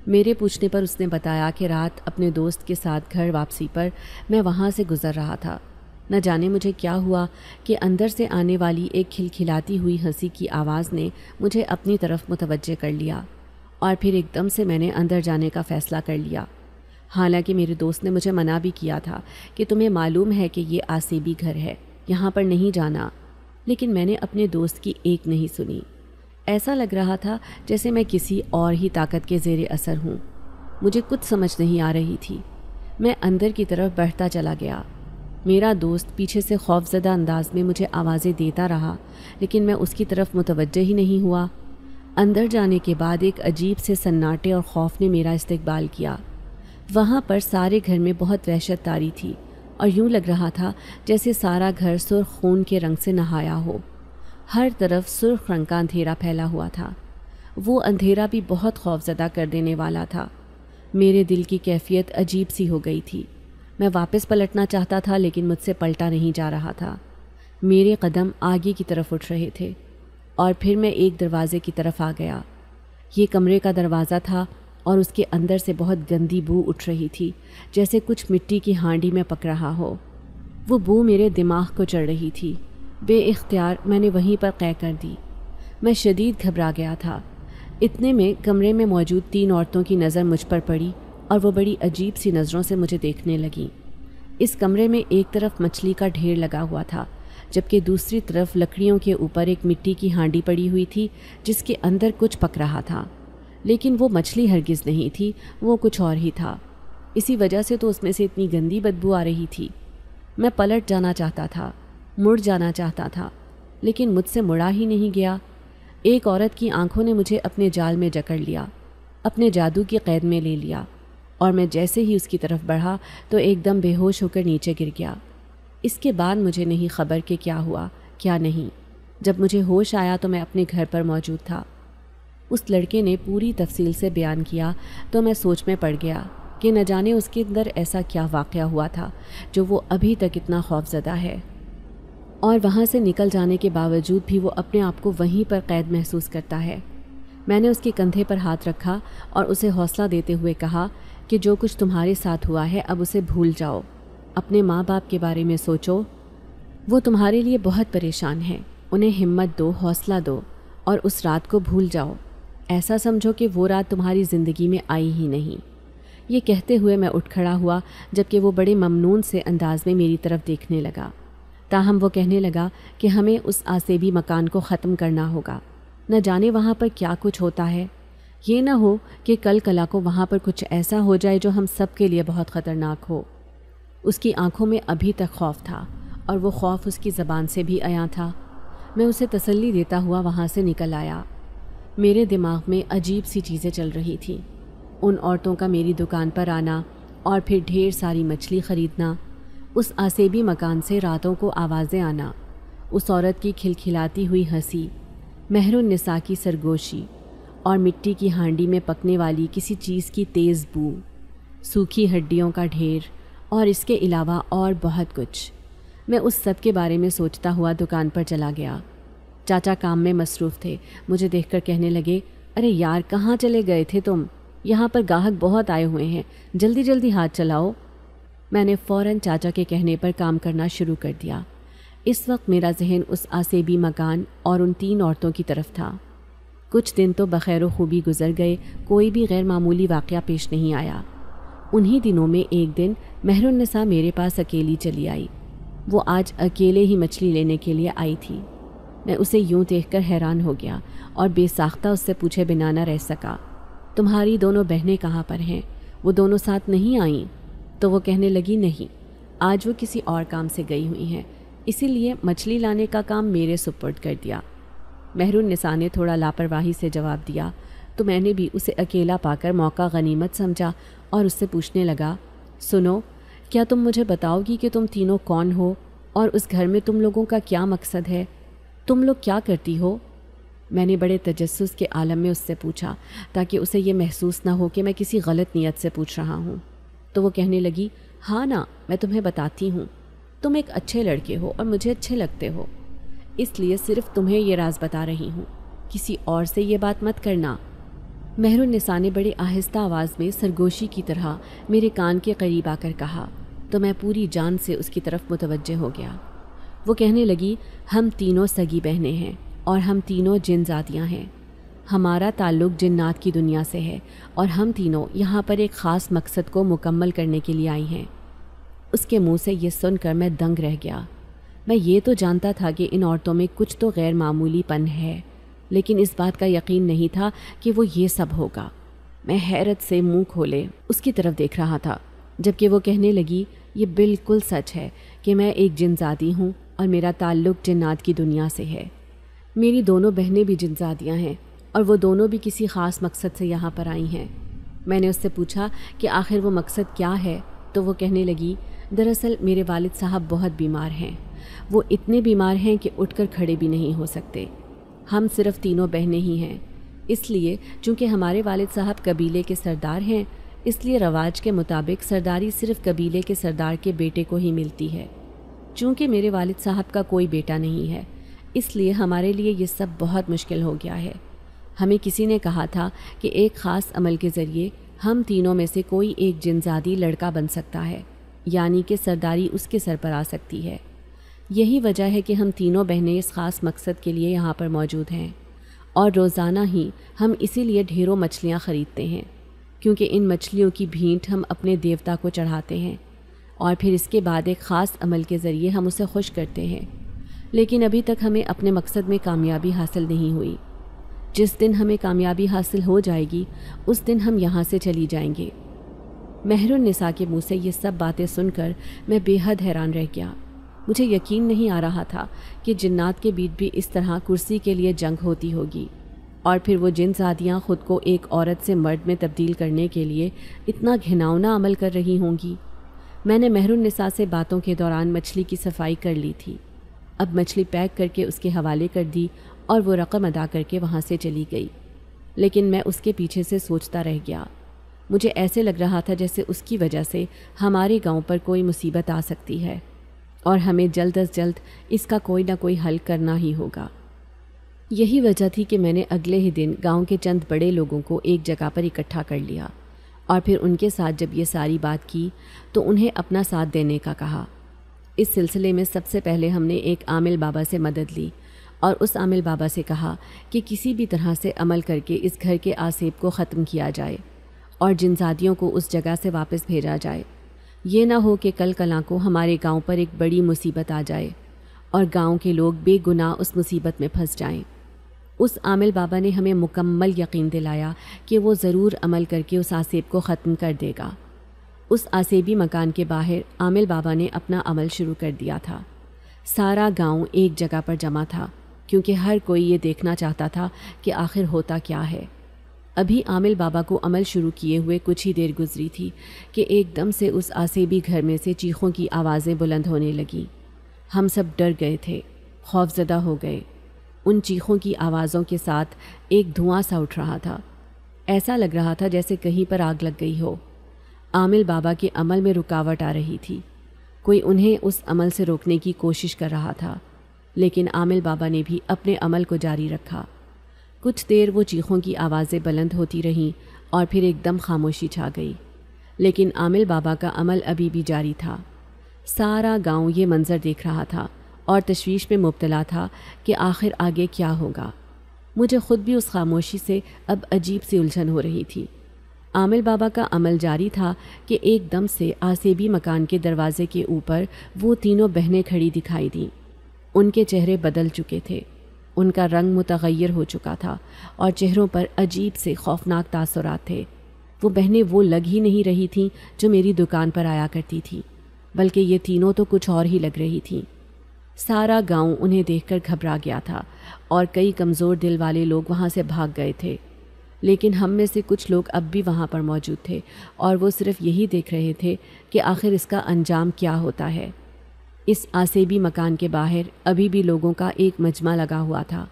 میرے پوچھنے پر اس نے بتایا کہ رات اپنے دوست کے ساتھ گھر واپسی پر میں وہاں سے گزر رہا تھا۔ نہ جانے مجھے کیا ہوا کہ اندر سے آنے والی ایک کھلکھلاتی ہوئی ہنسی کی آواز نے مجھے اپنی طرف متوجہ کر لیا، اور پھر ایک دم سے میں نے اندر جانے کا فیصلہ کر لیا۔ حالانکہ میرے دوست نے مجھے منع بھی کیا تھا کہ تمہیں معلوم ہے کہ یہ آسیبی گھر ہے، یہاں پر نہیں جانا، لیکن میں نے اپنے دوست کی ایک نہیں سنی۔ ایسا لگ رہا تھا جیسے میں کسی اور ہی طاقت کے زیر اثر ہوں۔ مجھے کچھ سمجھ نہیں آ رہی تھی۔ میں اندر کی طرف بڑھتا چلا گیا۔ میرا دوست پیچھے سے خوفزدہ انداز میں مجھے آوازیں دیتا رہا، لیکن میں اس کی طرف متوجہ ہی نہیں ہوا۔ اندر جانے کے بعد ایک عجیب سے سناٹے اور خوف نے میرا استقبال کیا۔ وہاں پر سارے گھر میں بہت وحشت طاری تھی اور یوں لگ رہا تھا جیسے سارا گھر سرخ خون کے رنگ سے نہایا ہو۔ ہر طرف سرخ رنگ کا اندھیرا پھیلا ہوا تھا۔ وہ اندھیرا بھی بہت خوفزدہ کر دینے والا تھا۔ میرے دل کی کیفیت عجیب سی ہو گئی تھی۔ میں واپس پلٹنا چاہتا تھا لیکن مجھ سے پلٹا نہیں جا رہا تھا۔ میرے قدم آگے کی طرف اٹھ رہے تھے اور پھر میں ایک دروازے کی طرف آ گیا۔ یہ کمرے کا دروازہ تھا اور اس کے اندر سے بہت گندی بو اٹھ رہی تھی، جیسے کچھ مٹی کی ہانڈی میں پک رہا ہو۔ وہ بو میرے دماغ کو چڑھ رہی تھی۔ بے اختیار میں نے وہیں پر قے کر دی۔ میں شدید گھبرا گیا تھا۔ اتنے میں کمرے میں موجود 3 عورتوں کی نظر مجھ پر پڑی اور وہ بڑی عجیب سی نظروں سے مجھے دیکھنے لگیں۔ اس کمرے میں ایک طرف مچھلی کا ڈھیر لگا ہوا تھا، جبکہ دوسری طرف لکڑیوں کے اوپر ایک مٹی کی ہانڈی پڑی ہوئی تھی جس کے اندر کچھ پک رہا تھا، لیکن وہ مچھلی ہرگز نہیں تھی، وہ کچھ اور ہی تھا۔ اسی وجہ سے تو اس میں سے اتنی گندی بدبو آ رہی تھی۔ میں پلٹ جانا چاہتا تھا، مڑ جانا چاہتا تھا، لیکن مجھ سے مڑا ہی نہیں گیا۔ ایک عورت کی آنکھوں نے مجھے اپنے جال میں جکڑ لیا، اپنے جادو کی قید میں لے لیا، اور میں جیسے ہی اس کی طرف بڑھا تو ایک دم بے ہوش ہو کر نیچے گر گیا۔ اس کے بعد مجھے نہیں خبر کہ کیا ہوا کیا نہیں۔ جب مجھے ہوش آیا تو میں اپنے گھر پر موجود تھا۔ اس لڑکے نے پوری تفصیل سے بیان کیا تو میں سوچ میں پڑ گیا کہ نہ جانے اس کے اندر ایسا کیا واقعہ ہوا تھا جو وہ ابھی تک اتنا خوفزدہ ہے، اور وہاں سے نکل جانے کے باوجود بھی وہ اپنے آپ کو وہیں پر قید محسوس کرتا ہے۔ میں نے اس کے کندھے پر ہاتھ رکھا اور اسے حوصلہ دیتے ہوئے کہا کہ جو کچھ تمہارے ساتھ ہوا ہے اب اسے بھول جاؤ، اپنے ماں باپ کے بارے میں سوچو، وہ تمہارے لیے بہت پریشان ہیں، انہیں ہمت دو، حوصلہ دو، اور اس رات کو بھول جاؤ، ایسا سمجھو کہ وہ رات تمہاری زندگی میں آئی ہی نہیں۔ یہ کہتے ہوئے میں اٹھ کھڑا ہوا، جبکہ وہ بڑے ممنون سے انداز میں میری طرف دیکھنے لگا۔ تاہم وہ کہنے لگا کہ ہمیں اس آسیبی مکان کو ختم کرنا ہوگا، نہ جانے وہاں پر کیا کچھ ہوتا ہے، یہ نہ ہو کہ کل کلا کو وہاں پر کچھ ایسا ہو جائے جو ہم سب کے لیے بہت خطرناک ہو۔ اس کی آنکھوں میں ابھی تک خوف تھا اور وہ خوف اس کی زبان سے بھی عیاں تھا۔ میں اسے تسلی دیتا ہوا وہاں سے نکل آیا۔ میرے دماغ میں عجیب سی چیزیں چل رہی تھیں، ان عورتوں کا میری دکان پر آنا اور پھر ڈھیر ساری مچھلی خریدنا، اس آسیبی مکان سے راتوں کو آوازیں آنا، اس عورت کی کھلکھلاتی ہوئی ہنسی، مہر النساء کی سرگوشی، اور مٹی کی ہانڈی میں پکنے والی کسی چیز کی تیز بو، سوکھی ہڈیوں کا ڈھیر، اور اس کے علاوہ اور بہت کچھ۔ میں اس سب کے بارے میں سوچتا ہوا دکان پر چلا گیا۔ چاچا کام میں مصروف تھے، مجھے دیکھ کر کہنے لگے، ارے یار کہاں چلے گئے تھے تم؟ یہاں پر گاہک بہت آئے ہوئے ہیں، جلدی جلدی ہاتھ چلاؤ۔ میں نے فوراً چاچا کے کہنے پر کام کرنا شروع کر دیا۔ اس وقت میرا ذہن اس آسیبی مکان اور ان 3 عورتوں کی طرف تھا۔ کچھ دن تو بخیر و خوبی گزر گئے، کوئی بھی غیر معمولی واقعہ پیش نہیں آیا۔ انہی دنوں میں ایک دن مہر النساء میرے پاس اکیلی چلی آئی۔ وہ آج اکیلے ہی مچھلی لینے کے لیے آئی تھی۔ میں اسے یوں دیکھ کر حیران ہو گیا اور بے ساختہ اس سے پوچھے بنا نہ رہ سکا، تمہاری دونوں بہنیں کہاں پر ہیں؟ وہ دونوں ساتھ نہیں آئیں؟ تو وہ کہنے لگی، نہیں، آج وہ کسی اور کام سے گئی ہوئی ہیں، اسی لیے مچھلی لانے کا کام میرے سپرد کر دیا۔ مہر النساء نے تھوڑا لاپرواہی سے جواب دیا، تو میں نے بھی اسے اکیلا پا کر موقع غنیمت سمجھا اور اس سے پوچھنے لگا، سنو، کیا تم مجھے بتاؤ گی کہ تم تینوں کون ہو اور اس گھر میں تم لوگوں کا کیا مقصد ہے؟ تم لوگ کیا کرتی ہو؟ میں نے بڑے تجسس کے عالم میں اس سے پوچھا تاکہ اسے یہ محسوس نہ ہو کہ میں کسی غلط نیت سے پوچھ رہا ہوں۔ تو وہ کہنے لگی، ہاں نا، میں تمہیں بتاتی ہوں، تم ایک اچھے لڑکے ہو اور مجھے اچھے لگتے ہو، اس لیے صرف تمہیں یہ راز بتا رہی ہوں، کسی اور سے یہ بات مت کرنا۔ مہر النساء نے بڑے آہستہ آواز میں سرگوشی کی طرح میرے کان کے قریب آ کر کہا، تو میں پوری جان سے اس کی طرف متوجہ ہو گیا۔ وہ کہنے لگی، ہم تینوں سگی بہنیں ہیں اور ہم تینوں جن زادیاں ہیں، ہمارا تعلق جنات کی دنیا سے ہے اور ہم تینوں یہاں پر ایک خاص مقصد کو مکمل کرنے کے لیے آئی ہیں۔ اس کے منہ سے یہ سن کر میں دنگ رہ گیا۔ میں یہ تو جانتا تھا کہ ان عورتوں میں کچھ تو غیر معمولی پن ہے، لیکن اس بات کا یقین نہیں تھا کہ وہ یہ سب ہوگا۔ میں حیرت سے منہ کھولے اس کی طرف دیکھ رہا تھا، جبکہ وہ کہنے لگی، یہ بالکل سچ ہے کہ میں ایک جنزادی ہوں اور میرا تعلق جنات کی دنیا سے ہے۔ میری دونوں بہنیں بھی جنزادیاں ہیں اور وہ دونوں بھی کسی خاص مقصد سے یہاں پر آئی ہیں۔ میں نے اس سے پوچھا کہ آخر وہ مقصد کیا ہے، تو وہ کہنے لگی، دراصل میرے والد صاحب بہت بیمار ہیں۔ وہ اتنے بیمار ہیں کہ اٹھ کر کھڑے بھی نہیں ہو سکتے۔ ہم صرف تینوں بہنیں ہی ہیں، اس لیے چونکہ ہمارے والد صاحب قبیلے کے سردار ہیں، اس لیے رواج کے مطابق سرداری صرف قبیلے کے سردار کے بیٹے کو ہی ملتی ہے۔ چونکہ میرے والد صاحب کا کوئی بیٹا نہیں ہے، اس لیے ہمارے لیے یہ سب بہت مشکل ہو گیا ہے۔ ہمیں کسی نے کہا تھا کہ ایک خاص عمل کے ذریعے ہم تینوں میں سے کوئی ایک جنزادی لڑکا بن سکتا ہے، یعنی کہ سرداری اس کے سر پر آ سکتی ہے۔ یہی وجہ ہے کہ ہم تینوں بہنیں اس خاص مقصد کے لیے یہاں پر موجود ہیں، اور روزانہ ہی ہم اسی لیے ڈھیروں مچھلیاں خریدتے ہیں، کیونکہ ان مچھلیوں کی بھینٹ ہم اپنے دیوتا کو چڑھاتے ہیں، اور پھر اس کے بعد ایک خاص عمل کے ذریعے ہم اسے خوش کرتے ہیں۔ لیکن ابھی تک ہمیں اپنے مقصد میں کامیابی حاصل نہیں ہوئی۔ جس دن ہمیں کامیابی حاصل ہو جائے گی، اس دن ہم یہاں سے چلی جائیں گے۔ مہر النساء کے منہ سے یہ سب باتیں سن کر میں بے حد حیران رہ گیا۔ مجھے یقین نہیں آ رہا تھا کہ جنات کے بیچ بھی اس طرح کرسی کے لیے جنگ ہوتی ہوگی، اور پھر وہ جن زادیاں خود کو ایک عورت سے مرد میں تبدیل کرنے کے لیے اتنا گھناؤنا عمل کر رہی ہوں گی۔ میں نے مہر النساء سے باتوں کے دوران مچھلی کی صفائی کر لی تھی۔ اب مچھلی پیک کر کے اس کے حوالے کر دی اور وہ رقم ادا کر کے وہاں سے چلی گئی، لیکن میں اس کے پیچھے سے سوچتا رہ گیا۔ مجھے ایسے لگ رہا تھا جیسے اس کی وجہ سے ہمارے گاؤں پر کوئی مصیبت آ سکتی ہے، اور ہمیں جلد از جلد اس کا کوئی نہ کوئی حل کرنا ہی ہوگا۔ یہی وجہ تھی کہ میں نے اگلے ہی دن گاؤں کے چند بڑے لوگوں کو ایک جگہ پر اکٹھا کر لیا، اور پھر ان کے ساتھ جب یہ ساری بات کی تو انہیں اپنا ساتھ دینے کا کہا۔ اس سلسلے میں سب سے پہلے ہم نے ایک عامل بابا سے مدد لی، اور اس عامل بابا سے کہا کہ کسی بھی طرح سے عمل کر کے اس گھر کے آسیب کو ختم کیا جائے اور جنزادیوں کو اس جگہ سے واپس بھیجا جائے۔ یہ نہ ہو کہ کل کلاں کو ہمارے گاؤں پر ایک بڑی مصیبت آ جائے اور گاؤں کے لوگ بے گناہ اس مصیبت میں پھنس جائیں۔ اس عامل بابا نے ہمیں مکمل یقین دلایا کہ وہ ضرور عمل کر کے اس آسیب کو ختم کر دے گا۔ اس آسیبی مکان کے باہر عامل بابا نے اپنا عمل شروع کر دیا تھا۔ سارا گاؤں ایک جگہ پر جمع تھا، کیونکہ ہر کوئی یہ دیکھنا چاہتا تھا کہ آخر ہوتا کیا ہے۔ ابھی عامل بابا کو عمل شروع کیے ہوئے کچھ ہی دیر گزری تھی کہ ایک دم سے اس آسیبی گھر میں سے چیخوں کی آوازیں بلند ہونے لگیں۔ ہم سب ڈر گئے تھے، خوفزدہ ہو گئے۔ ان چیخوں کی آوازوں کے ساتھ ایک دھواں سا اٹھ رہا تھا۔ ایسا لگ رہا تھا جیسے کہیں پر آگ لگ گئی ہو۔ عامل بابا کے عمل میں رکاوٹ آ رہی تھی۔ کوئی انہیں اس عمل سے روکنے کی کوشش کر رہا تھا، لیکن عامل بابا نے بھی اپنے عمل کو جاری رکھا۔ کچھ دیر وہ چیخوں کی آوازیں بلند ہوتی رہیں اور پھر ایک دم خاموشی چھا گئی، لیکن عامل بابا کا عمل ابھی بھی جاری تھا۔ سارا گاؤں یہ منظر دیکھ رہا تھا اور تشویش میں مبتلا تھا کہ آخر آگے کیا ہوگا۔ مجھے خود بھی اس خاموشی سے اب عجیب سی الجھن ہو رہی تھی۔ عامل بابا کا عمل جاری تھا کہ ایک دم سے آسیبی مکان کے دروازے کے اوپر وہ تینوں بہنیں کھڑی دکھائی دیں۔ ان کے چہرے بدل چکے تھے، ان کا رنگ متغیر ہو چکا تھا اور چہروں پر عجیب سے خوفناک تاثرات تھے۔ وہ بہنیں وہ لگ ہی نہیں رہی تھیں جو میری دکان پر آیا کرتی تھی، بلکہ یہ تینوں تو کچھ اور ہی لگ رہی تھیں۔ سارا گاؤں انہیں دیکھ کر گھبرا گیا تھا اور کئی کمزور دل والے لوگ وہاں سے بھاگ گئے تھے، لیکن ہم میں سے کچھ لوگ اب بھی وہاں پر موجود تھے اور وہ صرف یہی دیکھ رہے تھے کہ آخر اس کا انجام کیا ہوتا ہے۔ اس آسیبی مکان کے باہر ابھی بھی لوگوں کا ایک مجمع لگا ہوا تھا۔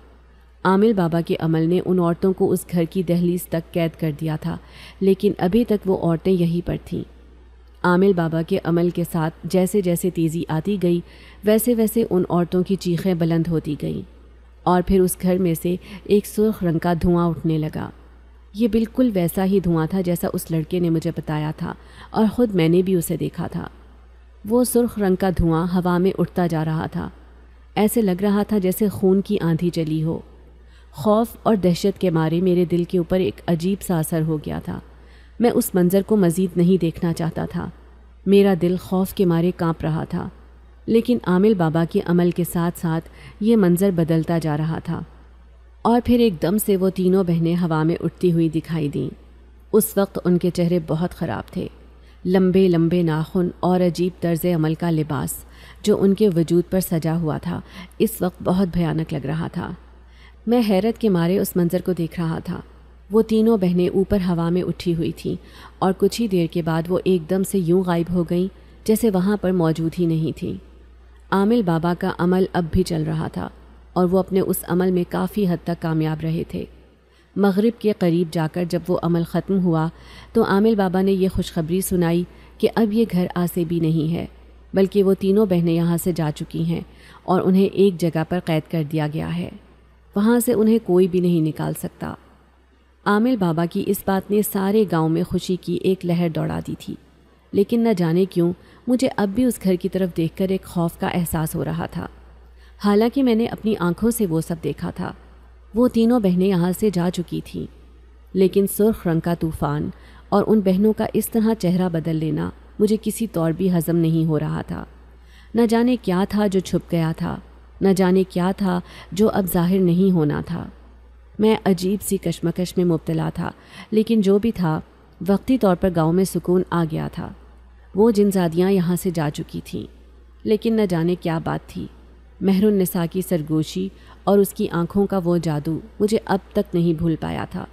عامل بابا کے عمل نے ان عورتوں کو اس گھر کی دہلیز تک قید کر دیا تھا، لیکن ابھی تک وہ عورتیں یہیں پر تھیں۔ عامل بابا کے عمل کے ساتھ جیسے جیسے تیزی آتی گئی، ویسے ویسے ان عورتوں کی چیخیں بلند ہوتی گئیں، اور پھر اس گھر میں سے ایک سرخ رنگ کا دھواں اٹھنے لگا۔ یہ بالکل ویسا ہی دھواں تھا جیسا اس لڑکے نے مجھے بتایا تھا، اور خود میں نے بھی اسے دیکھا تھا۔ وہ سرخ رنگ کا دھواں ہوا میں اٹھتا جا رہا تھا۔ ایسے لگ رہا تھا جیسے خون کی آندھی چلی ہو۔ خوف اور دہشت کے مارے میرے دل کے اوپر ایک عجیب سا اثر ہو گیا تھا۔ میں اس منظر کو مزید نہیں دیکھنا چاہتا تھا۔ میرا دل خوف کے مارے کانپ رہا تھا، لیکن عامل بابا کے عمل کے ساتھ ساتھ یہ منظر بدلتا جا رہا تھا، اور پھر ایک دم سے وہ تینوں بہنیں ہوا میں اٹھتی ہوئی دکھائی دیں۔ اس وقت ان کے چہرے بہت خراب تھے۔ لمبے لمبے ناخن اور عجیب طرز عمل کا لباس جو ان کے وجود پر سجا ہوا تھا اس وقت بہت بھیانک لگ رہا تھا۔ میں حیرت کے مارے اس منظر کو دیکھ رہا تھا۔ وہ تینوں بہنیں اوپر ہوا میں اٹھی ہوئی تھیں اور کچھ ہی دیر کے بعد وہ ایک دم سے یوں غائب ہو گئیں جیسے وہاں پر موجود ہی نہیں تھیں۔ عامل بابا کا عمل اب بھی چل رہا تھا اور وہ اپنے اس عمل میں کافی حد تک کامیاب رہے تھے۔ مغرب کے قریب جا کر جب وہ عمل ختم ہوا تو عامل بابا نے یہ خوشخبری سنائی کہ اب یہ گھر آسے بھی نہیں ہے، بلکہ وہ تینوں بہنیں یہاں سے جا چکی ہیں اور انہیں ایک جگہ پر قید کر دیا گیا ہے، وہاں سے انہیں کوئی بھی نہیں نکال سکتا۔ عامل بابا کی اس بات نے سارے گاؤں میں خوشی کی ایک لہر دوڑا دی تھی، لیکن نہ جانے کیوں مجھے اب بھی اس گھر کی طرف دیکھ کر ایک خوف کا احساس ہو رہا تھا، حالانکہ میں نے اپنی آنکھوں سے وہ سب دیکھا تھا۔ وہ تینوں بہنیں یہاں سے جا چکی تھیں، لیکن سرخ رنگ کا طوفان اور ان بہنوں کا اس طرح چہرہ بدل لینا مجھے کسی طور بھی ہضم نہیں ہو رہا تھا۔ نہ جانے کیا تھا جو چھپ گیا تھا، نہ جانے کیا تھا جو اب ظاہر نہیں ہونا تھا۔ میں عجیب سی کشمکش میں مبتلا تھا، لیکن جو بھی تھا وقتی طور پر گاؤں میں سکون آ گیا تھا۔ وہ جنزادیاں یہاں سے جا چکی تھیں، لیکن نہ جانے کیا بات تھی، مہر النساء کی سرگوشی اور اس کی آنکھوں کا وہ جادو مجھے اب تک نہیں بھول پایا تھا۔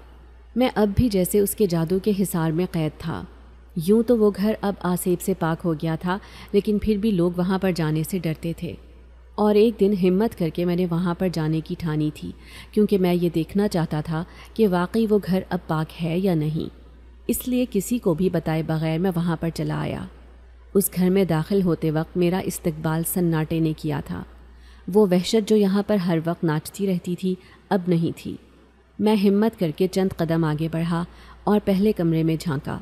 میں اب بھی جیسے اس کے جادو کے حصار میں قید تھا۔ یوں تو وہ گھر اب آسیب سے پاک ہو گیا تھا، لیکن پھر بھی لوگ وہاں پر جانے سے ڈرتے تھے، اور ایک دن ہمت کر کے میں نے وہاں پر جانے کی ٹھانی تھی، کیونکہ میں یہ دیکھنا چاہتا تھا کہ واقعی وہ گھر اب پاک ہے یا نہیں۔ اس لیے کسی کو بھی بتائے بغیر میں وہاں پر چلا آیا۔ اس گھر میں داخل ہوتے وقت میرا استقبال سناٹے نے کیا تھا۔ وہ وحشت جو یہاں پر ہر وقت ناچتی رہتی تھی اب نہیں تھی۔ میں ہمت کر کے چند قدم آگے بڑھا اور پہلے کمرے میں جھانکا،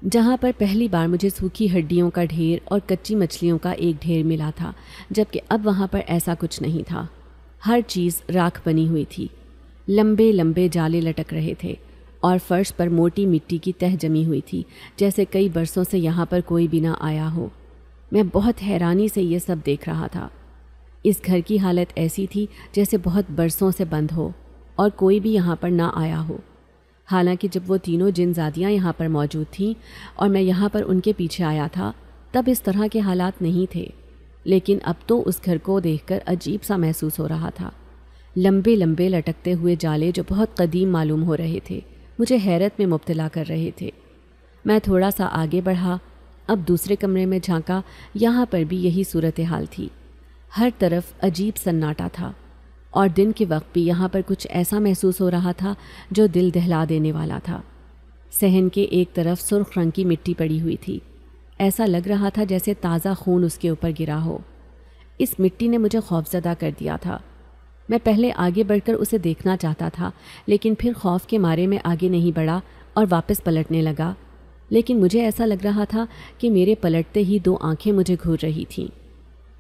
جہاں پر پہلی بار مجھے سوکھی ہڈیوں کا ڈھیر اور کچی مچھلیوں کا ایک ڈھیر ملا تھا، جبکہ اب وہاں پر ایسا کچھ نہیں تھا۔ ہر چیز راکھ بنی ہوئی تھی، لمبے لمبے جالے لٹک رہے تھے اور فرش پر موٹی مٹی کی تہ جمی ہوئی تھی، جیسے کئی برسوں سے یہاں پر کوئی بھی نہ آیا ہو۔ میں بہت حیرانی سے یہ سب دیکھ رہا تھا۔ اس گھر کی حالت ایسی تھی جیسے بہت برسوں سے بند ہو اور کوئی بھی یہاں پر نہ آیا ہو۔ حالانکہ جب وہ تینوں جنزادیاں یہاں پر موجود تھیں اور میں یہاں پر ان کے پیچھے آیا تھا تب اس طرح کے حالات نہیں تھے، لیکن اب تو اس گھر کو دیکھ کر عجیب سا محسوس ہو رہا تھا۔ لمبے لمبے لٹکتے ہوئے جالے جو بہت قدیم معلوم ہو رہے تھے مجھے حیرت میں مبتلا کر رہے تھے۔ میں تھوڑا سا آگے بڑھا، اب دوسرے کمرے میں جھانکا، یہاں پر بھی یہی صورتحال تھی۔ ہر طرف عجیب سناٹا تھا اور دن کے وقت بھی یہاں پر کچھ ایسا محسوس ہو رہا تھا جو دل دہلا دینے والا تھا۔ صحن کے ایک طرف سرخ رنگ کی مٹی پڑی ہوئی تھی، ایسا لگ رہا تھا جیسے تازہ خون اس کے اوپر گرا ہو۔ اس مٹی نے مجھے خوفزدہ کر دیا تھا۔ میں پہلے آگے بڑھ کر اسے دیکھنا چاہتا تھا، لیکن پھر خوف کے مارے میں آگے نہیں بڑھا اور واپس پلٹنے لگا، لیکن مجھے ایسا لگ رہا تھا کہ میرے پلٹتے ہی دو آنکھیں مجھے گھور رہی تھیں۔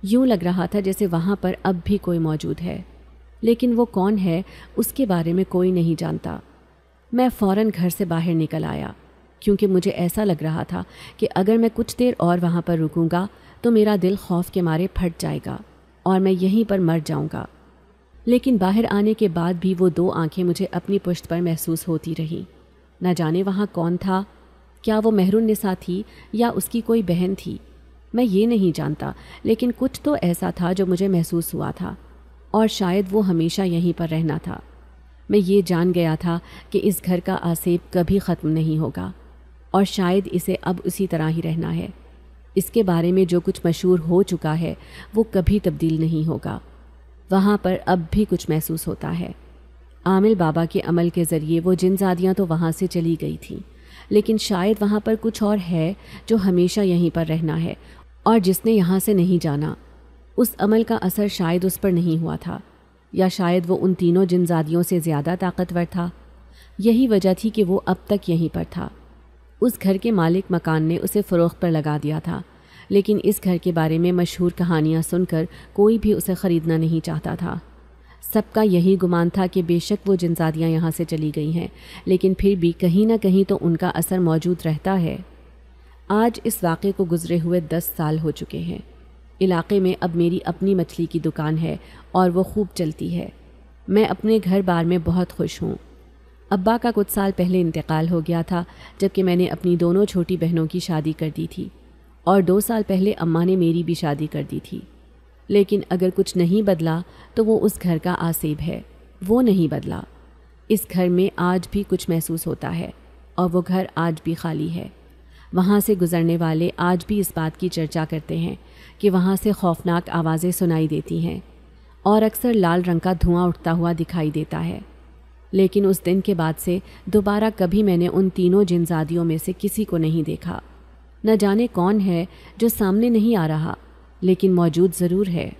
یوں لگ رہا تھا جیسے وہاں پر اب بھی کوئی موجود ہے، لیکن وہ کون ہے اس کے بارے میں کوئی نہیں جانتا۔ میں فوراً گھر سے باہر نکل آیا، کیونکہ مجھے ایسا لگ رہا تھا کہ اگر میں کچھ دیر اور وہاں پر رکوں گا تو میرا دل خوف کے مارے پھٹ جائے گا اور میں یہیں پر مر جاؤں گا۔ لیکن باہر آنے کے بعد بھی وہ دو آنکھیں مجھے اپنی پشت پر محسوس ہوتی رہیں۔ نہ جانے وہاں کون تھا، کیا وہ مہر النساء تھی یا اس کی کوئی بہن تھی، میں یہ نہیں جانتا، لیکن کچھ تو ایسا تھا جو مجھے محسوس ہوا تھا، اور شاید وہ ہمیشہ یہیں پر رہنا تھا۔ میں یہ جان گیا تھا کہ اس گھر کا آسیب کبھی ختم نہیں ہوگا، اور شاید اسے اب اسی طرح ہی رہنا ہے۔ اس کے بارے میں جو کچھ مشہور ہو چکا ہے وہ کبھی تبدیل نہیں ہوگا۔ وہاں پر اب بھی کچھ محسوس ہوتا ہے۔ عامل بابا کے عمل کے ذریعے وہ جنزادیاں تو وہاں سے چلی گئی تھیں، لیکن شاید وہاں پر کچھ اور ہے جو ہمیشہ یہیں پر رہنا ہے اور جس نے یہاں سے نہیں جانا۔ اس عمل کا اثر شاید اس پر نہیں ہوا تھا، یا شاید وہ ان تینوں جنزادیوں سے زیادہ طاقتور تھا۔ یہی وجہ تھی کہ وہ اب تک یہیں پر تھا۔ اس گھر کے مالک مکان نے اسے فروخت پر لگا دیا تھا، لیکن اس گھر کے بارے میں مشہور کہانیاں سن کر کوئی بھی اسے خریدنا نہیں چاہتا تھا۔ سب کا یہی گمان تھا کہ بے شک وہ جنزادیاں یہاں سے چلی گئی ہیں، لیکن پھر بھی کہیں نہ کہیں تو ان کا اثر موجود رہتا ہے۔ آج اس واقعے کو گزرے ہوئے 10 سال ہو چکے ہیں۔ علاقے میں اب میری اپنی مچھلی کی دکان ہے اور وہ خوب چلتی ہے۔ میں اپنے گھر بار میں بہت خوش ہوں۔ ابا کا کچھ سال پہلے انتقال ہو گیا تھا، جبکہ میں نے اپنی دونوں چھوٹی بہنوں کی شادی کر دی تھی، اور 2 سال پہلے اماں نے میری بھی شادی کر دی تھی۔ لیکن اگر کچھ نہیں بدلا تو وہ اس گھر کا آسیب ہے، وہ نہیں بدلا۔ اس گھر میں آج بھی کچھ محسوس ہوتا ہے اور وہ گھر آج بھی خالی ہے۔ وہاں سے گزرنے والے آج بھی اس بات کی چرچا کرتے ہیں کہ وہاں سے خوفناک آوازیں سنائی دیتی ہیں اور اکثر لال رنگ کا دھواں اٹھتا ہوا دکھائی دیتا ہے۔ لیکن اس دن کے بعد سے دوبارہ کبھی میں نے ان تینوں جنزادیوں میں سے کسی کو نہیں دیکھا۔ نہ جانے کون ہے جو سامنے نہیں آ رہا، لیکن موجود ضرور ہے۔